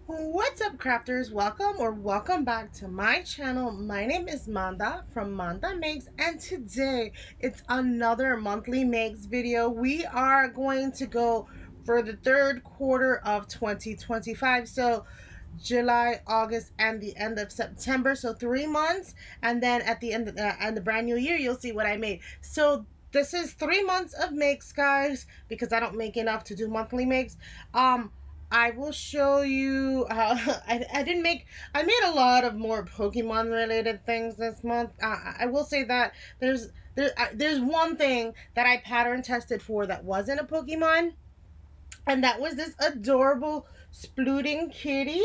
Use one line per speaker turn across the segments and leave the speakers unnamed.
What's up, crafters? Welcome back to my channel. My name is Manda from Manda Makes, and today it's another monthly makes video. We are going to go for the third quarter of 2025, so July, August, and the end of September, so 3 months, and then at the end of the brand new year you'll see what I made. So this is 3 months of makes, guys, because I don't make enough to do monthly makes. I will show you I made a lot of more Pokemon related things this month. I will say that there's one thing that I pattern tested for that wasn't a Pokemon, and that was this adorable Splooting kitty.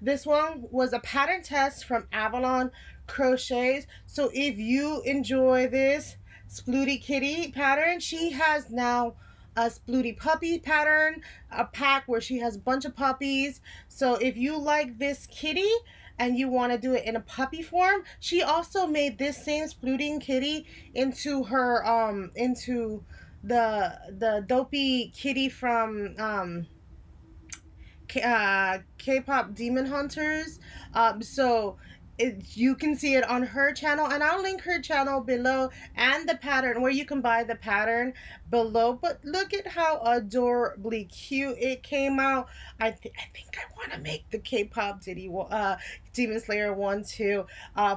This one was a pattern test from Avalon Crochets. So if you enjoy this Splooty kitty pattern, she has now a Splooty puppy pattern, a pack where she has a bunch of puppies. So if you like this kitty and you want to do it in a puppy form, she also made this same Splooting kitty into her into the dopey kitty from K-pop Demon Hunters. You can see it on her channel, and I'll link her channel below and the pattern where you can buy the pattern below. But look at how adorably cute it came out. I think I want to make the K-pop Demon Slayer one too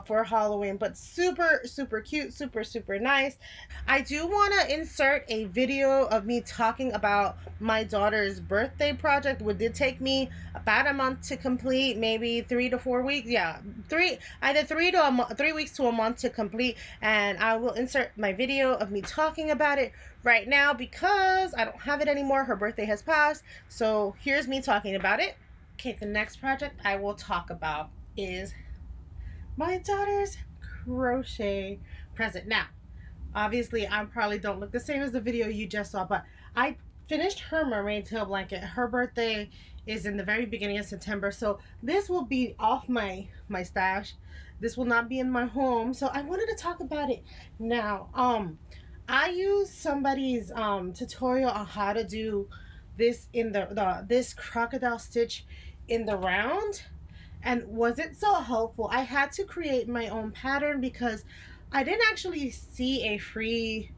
for Halloween, but super cute, super nice. I do want to insert a video of me talking about my daughter's birthday project, which did take me about a month to complete, maybe 3 to 4 weeks. Yeah, either 3 weeks to a month to complete, and I will insert my video of me talking about it right now because I don't have it anymore. Her birthday has passed, so here's me talking about it. Okay, the next project I will talk about is my daughter's crochet present. Now, obviously, I probably don't look the same as the video you just saw, but I finished her mermaid tail blanket. Her birthday is in the very beginning of September, so this will be off my stash. This will not be in my home, so I wanted to talk about it now. I used somebody's tutorial on how to do this in this crocodile stitch in the round, and was it so helpful? I had to create my own pattern because I didn't actually see a free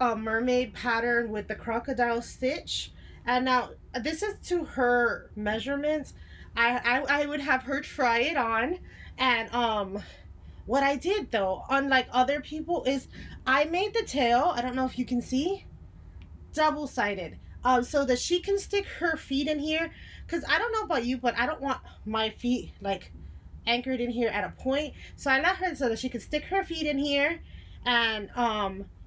mermaid pattern with the crocodile stitch. And now this is to her measurements. I would have her try it on, and what I did though, unlike other people, is I made the tail, I don't know if you can see, double-sided, so that she can stick her feet in here, because I don't know about you, but I don't want my feet like anchored in here at a point. So I let her so that she could stick her feet in here, and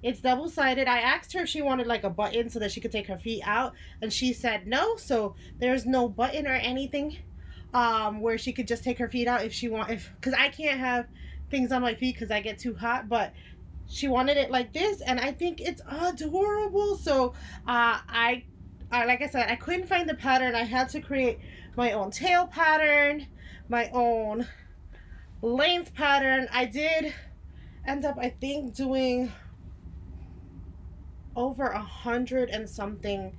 it's double-sided. I asked her if she wanted like a button so that she could take her feet out, and she said no, so there's no button or anything where she could just take her feet out if she because I can't have things on my feet because I get too hot. But she wanted it like this, and I think it's adorable. So I like I said, I couldn't find the pattern. I had to create my own tail pattern, my own length pattern. I did end up, I think, doing over 100 and something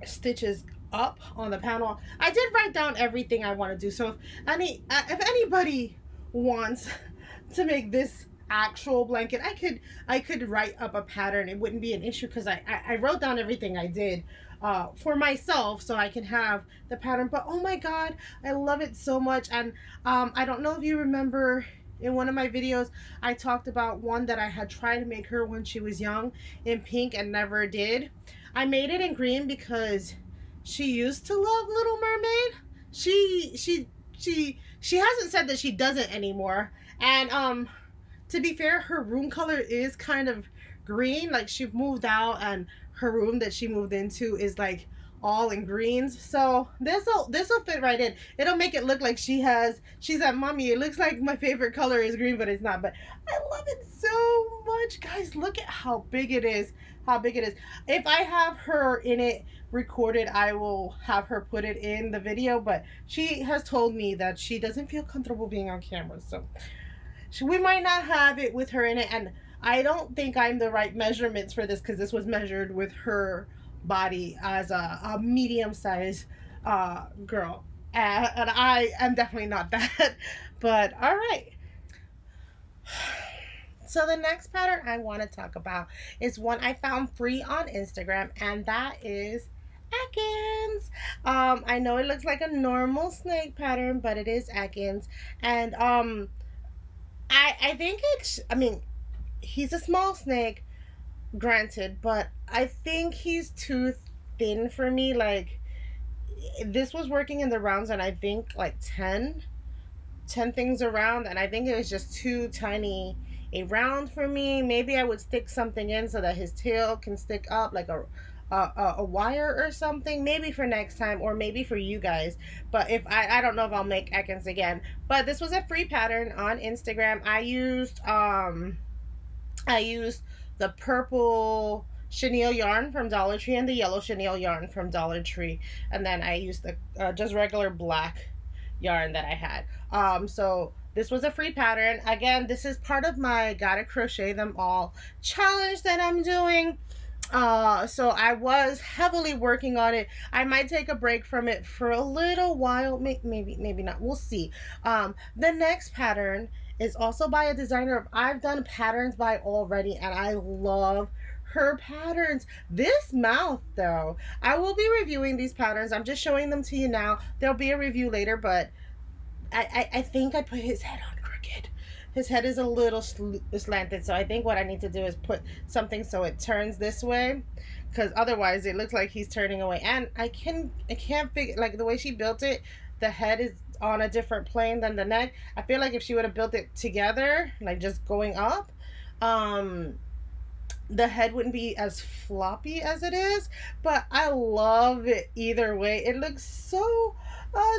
stitches up on the panel. I did write down everything I want to do, so if anybody wants to make this actual blanket, I could write up a pattern. It wouldn't be an issue because I wrote down everything I did for myself so I can have the pattern. But oh my god, I love it so much. And I don't know if you remember, in one of my videos I talked about one that I had tried to make her when she was young in pink and never did. I made it in green because she used to love Little Mermaid. She hasn't said that she doesn't anymore. And to be fair, her room color is kind of green. Like, she moved out and her room that she moved into is like all in greens. So this'll fit right in. It'll make it look like she's at mommy. It looks like my favorite color is green, but it's not. But I love it so much, guys. Look at how big it is. How big it is. If I have her in it recorded, I will have her put it in the video. But she has told me that she doesn't feel comfortable being on camera, so we might not have it with her in it. And I don't think I'm the right measurements for this because this was measured with her body as a medium-sized girl. And I am definitely not that. But all right. So the next pattern I want to talk about is one I found free on Instagram, and that is Ekans. I know it looks like a normal snake pattern, but it is Ekans. And I think it's, I mean, he's a small snake, granted, but I think he's too thin for me. Like, this was working in the rounds, and I think like 10 things around, and I think it was just too tiny a round for me. Maybe I would stick something in so that his tail can stick up, like a wire or something, maybe for next time, or maybe for you guys. But if I don't know if I'll make Ekans again. But this was a free pattern on Instagram. I used the purple chenille yarn from Dollar Tree and the yellow chenille yarn from Dollar Tree, and then I used the just regular black yarn that I had. So this was a free pattern. Again, this is part of my Gotta Crochet Them All challenge that I'm doing. So I was heavily working on it. I might take a break from it for a little while, maybe not, we'll see. The next pattern is also by a designer I've done patterns by already, and I love her patterns. This mouth, though, I will be reviewing these patterns. I'm just showing them to you now. There'll be a review later, but I think I put his head on crooked. His head is a little slanted, so I think what I need to do is put something so it turns this way, because otherwise it looks like he's turning away. And I can't figure, like, the way she built it, the head is on a different plane than the neck. I feel like if she would have built it together, like just going up, the head wouldn't be as floppy as it is. But I love it either way. It looks so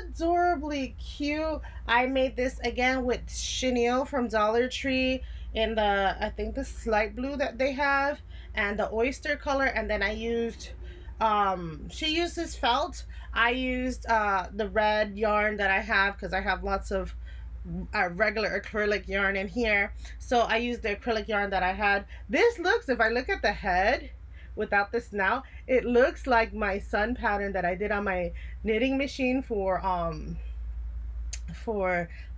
adorably cute. I made this again with chenille from Dollar Tree in the, I think, the slight blue that they have, and the oyster color. And then I used she used this felt. I used the red yarn that I have, because I have lots of regular acrylic yarn in here, so I used the acrylic yarn that I had. This looks, if I look at the head without the snout, it looks like my sun pattern that I did on my knitting machine for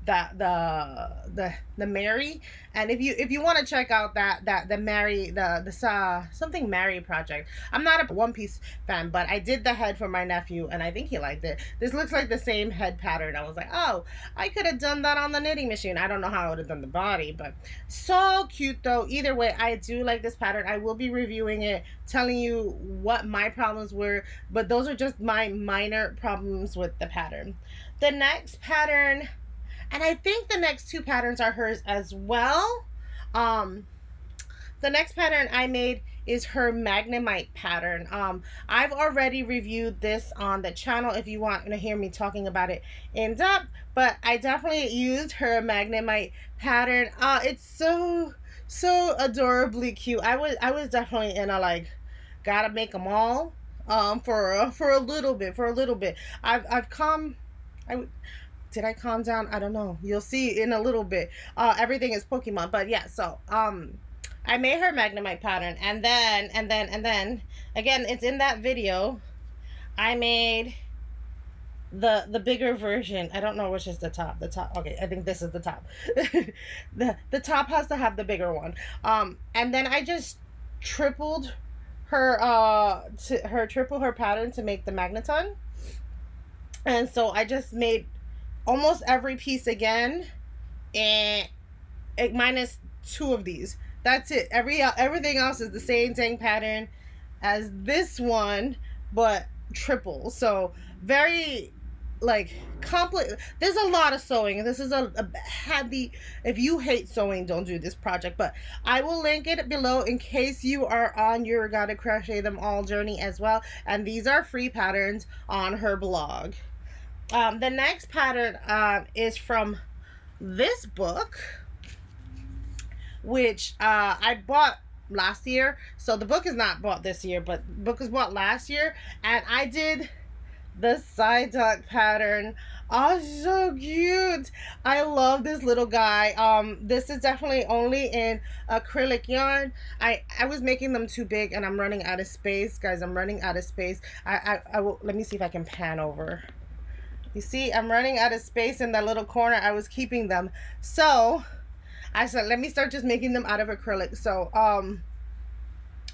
the Mary. And if you want to check out the Mary, the something Mary project, I'm not a One Piece fan, but I did the head for my nephew and I think he liked it. This looks like the same head pattern. I was like, oh, I could have done that on the knitting machine. I don't know how I would have done the body, but so cute though. Either way, I do like this pattern. I will be reviewing it, telling you what my problems were, but those are just my minor problems with the pattern. The next pattern, and I think the next two patterns are hers as well. The next pattern I made is her Magnemite pattern. I've already reviewed this on the channel if you want to hear me talking about it in depth, but I definitely used her Magnemite pattern. It's so adorably cute. I was definitely in a, like, gotta make them all for a little bit. Did I calm down? I don't know. You'll see in a little bit. Everything is Pokemon. But yeah, so I made her Magnemite pattern, and then again, it's in that video. I made the bigger version. I don't know which is the top. Okay, I think this is the top. the top has to have the bigger one. And then I just tripled her pattern to make the magneton. And so I just made almost every piece again, and minus 2 of these. That's it. Everything else is the same dang pattern as this one, but triple. So very, like, complex. There's a lot of sewing. This is a heavy. If you hate sewing, don't do this project. But I will link it below in case you are on your Gotta Crochet Them All journey as well. And these are free patterns on her blog. The next pattern is from this book, which I bought last year. So the book is not bought this year, but the book is bought last year. And I did the Psyduck pattern. Oh, so cute. I love this little guy. This is definitely only in acrylic yarn. I was making them too big and I'm running out of space, guys. I'm running out of space. I will, let me see if I can pan over. You see, I'm running out of space in that little corner. I was keeping them. So I said, let me start just making them out of acrylic. So,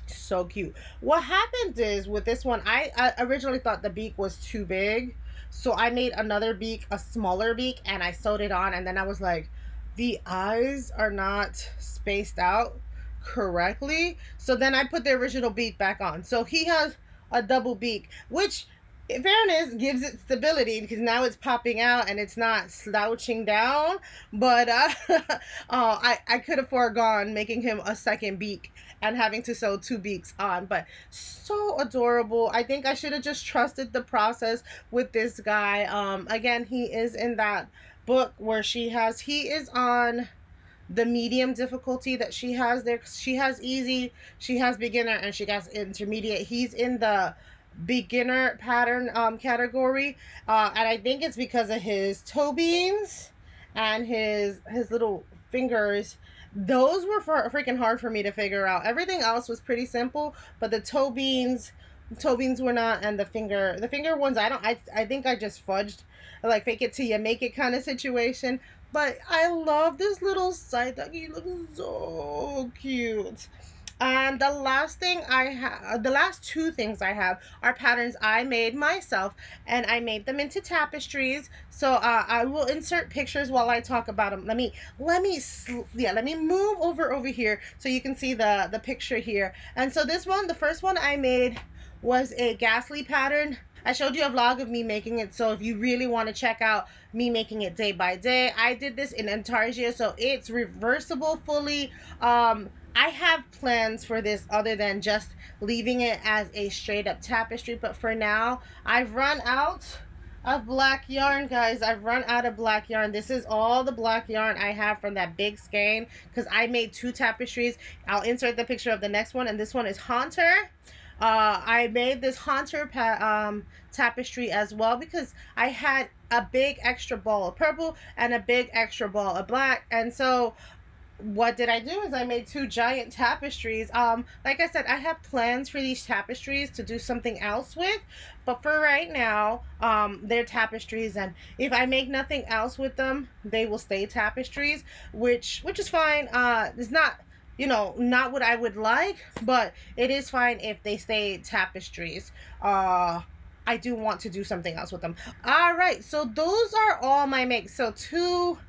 so cute. What happened is with this one, I originally thought the beak was too big. So I made another beak, a smaller beak, and I sewed it on. And then I was like, the eyes are not spaced out correctly. So then I put the original beak back on. So he has a double beak, which in fairness gives it stability because now it's popping out and it's not slouching down. But I could have foregone making him a second beak and having to sew two beaks on. But so adorable. I think I should have just trusted the process with this guy. Again, he is in that book where he is on the medium difficulty that she has there. She has easy, she has beginner, and she has intermediate. He's in the beginner pattern category, and I think it's because of his toe beans and his little fingers. Those were freaking hard for me to figure out. Everything else was pretty simple, but the toe beans were not, and the finger ones, I think I just fudged, like fake it till you make it kind of situation. But I love this little Psyduck. He looks so cute. And the last thing I have, the last two things I have are patterns I made myself, and I made them into tapestries. So I will insert pictures while I talk about them. Let me move over here so you can see the picture here. And so this one, the first one I made was a Gastly pattern. I showed you a vlog of me making it, so if you really want to check out me making it day by day, I did this in Intarsia, so it's reversible fully. I have plans for this other than just leaving it as a straight up tapestry, but for now, I've run out of black yarn, guys. I've run out of black yarn. This is all the black yarn I have from that big skein because I made two tapestries. I'll insert the picture of the next one, and this one is Haunter. I made this Haunter tapestry as well because I had a big extra ball of purple and a big extra ball of black, and so what did I do is I made two giant tapestries. Like I said, I have plans for these tapestries to do something else with, but for right now, they're tapestries, and if I make nothing else with them, they will stay tapestries, which is fine. It's not, you know, not what I would like, but it is fine if they stay tapestries. I do want to do something else with them. All right, so those are all my makes. So two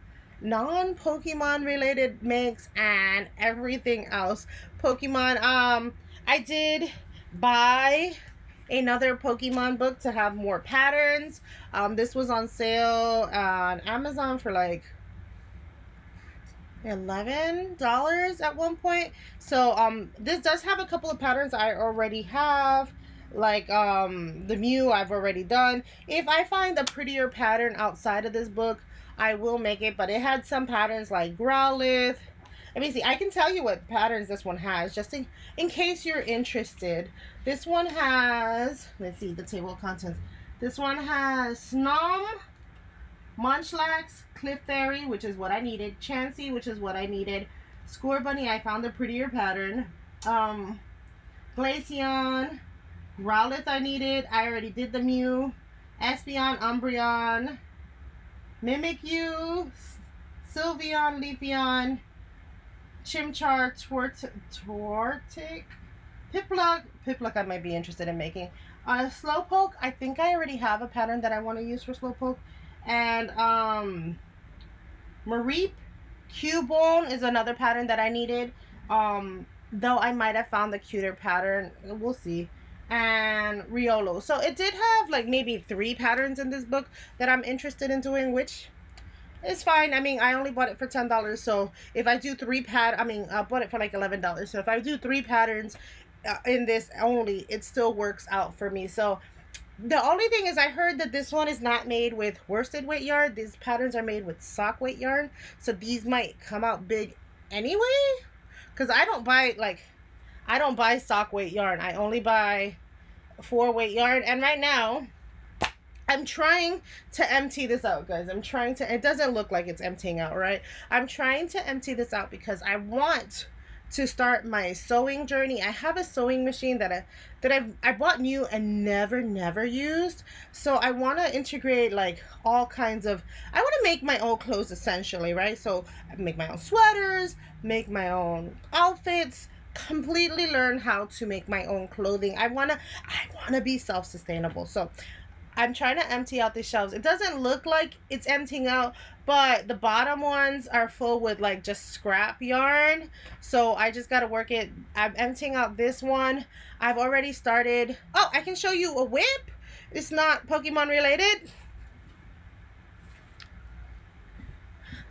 non-Pokemon related makes and everything else Pokemon. I did buy another Pokemon book to have more patterns. This was on sale on Amazon for like $11 at one point. So this does have a couple of patterns I already have, like the Mew I've already done. If I find a prettier pattern outside of this book, I will make it, but it had some patterns like Growlithe. Let me see, I can tell you what patterns this one has, just in case you're interested. This one has, let's see, the table of contents. This one has Snom, Munchlax, Cliff Fairy, which is what I needed, Chansey, which is what I needed, Scorbunny, I found a prettier pattern, Glaceon, Growlithe I needed, I already did the Mew, Espeon, Umbreon, Mimikyu, Sylveon, Leafeon, Chimchar, Tortic, Pipluck I might be interested in making. Slowpoke, I think I already have a pattern that I want to use for Slowpoke. And Mareep, Cubone is another pattern that I needed. Though I might have found the cuter pattern. We'll see. And Riolo. So it did have like maybe 3 patterns in this book that I'm interested in doing, which is fine. I mean, I only bought it for $10, so if I do 3 I bought it for like $11. So if I do 3 patterns in this only, it still works out for me. So the only thing is I heard that this one is not made with worsted weight yarn. These patterns are made with sock weight yarn, so these might come out big anyway, because I don't buy sock weight yarn. I only buy 4 weight yarn, and right now I'm trying to empty this out, guys. I'm trying to, it doesn't look like it's emptying out, right? I'm trying to empty this out because I want to start my sewing journey. I have a sewing machine that I bought new and never used. So I want to integrate like all kinds of, I want to make my own clothes essentially, right? So I make my own sweaters, make my own outfits, completely learn how to make my own clothing. I want to be self-sustainable. So I'm trying to empty out the shelves. It doesn't look like it's emptying out, but the bottom ones are full with like just scrap yarn. So I just got to work it. I'm emptying out this one. I've already started. Oh, I can show you a whip. It's not Pokemon related.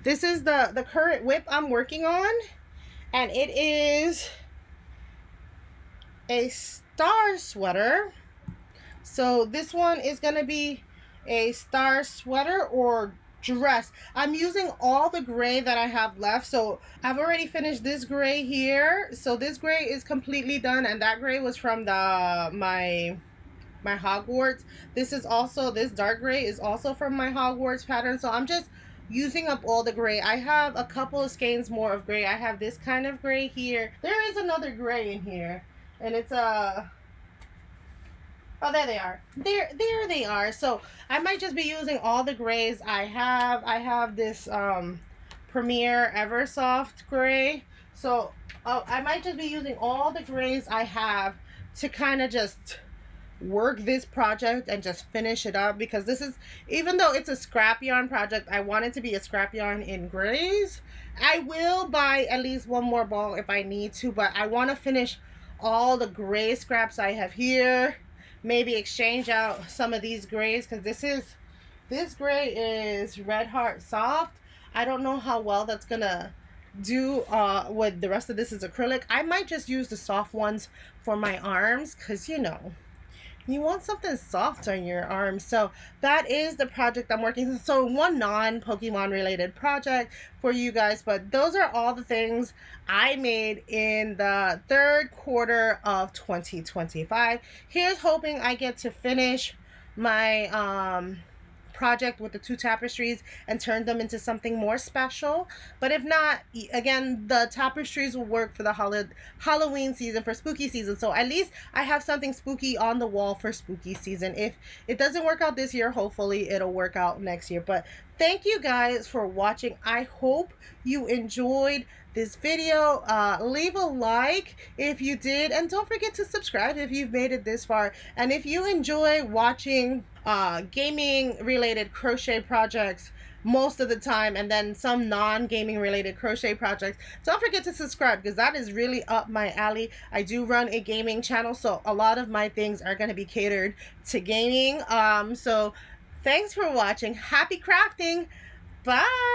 This is the current whip I'm working on. And it is a star sweater. So this one is going to be a star sweater or dress. I'm using all the gray that I have left. So I've already finished this gray here. So this gray is completely done, and that gray was from my Hogwarts. This dark gray is also from my Hogwarts pattern. So I'm just using up all the gray. I have a couple of skeins more of gray. I have this kind of gray here. There is another gray in here, and it's a oh, there they are. There they are. So I might just be using all the grays I have. I have this Premier Eversoft gray. So I might just be using all the grays I have to kind of just work this project and just finish it up, because this is, even though it's a scrap yarn project, I want it to be a scrap yarn in grays. I will buy at least one more ball if I need to, but I want to finish all the gray scraps I have here. Maybe exchange out some of these grays, because this gray is Red Heart Soft. I don't know how well that's gonna do with the rest of this is acrylic. I might just use the soft ones for my arms, because you know, you want something soft on your arms. So that is the project I'm working on. So one non-Pokemon related project for you guys, but those are all the things I made in the third quarter of 2025. Here's hoping I get to finish my project with the 2 tapestries and turn them into something more special. But if not, again, the tapestries will work for the Halloween season, for spooky season. So at least I have something spooky on the wall for spooky season. If it doesn't work out this year, hopefully it'll work out next year. But thank you guys for watching. I hope you enjoyed this video. Leave a like if you did, and don't forget to subscribe if you've made it this far. And if you enjoy watching gaming related crochet projects most of the time, and then some non-gaming related crochet projects, don't forget to subscribe, because that is really up my alley. I do run a gaming channel, so a lot of my things are going to be catered to gaming. So thanks for watching. Happy crafting. Bye.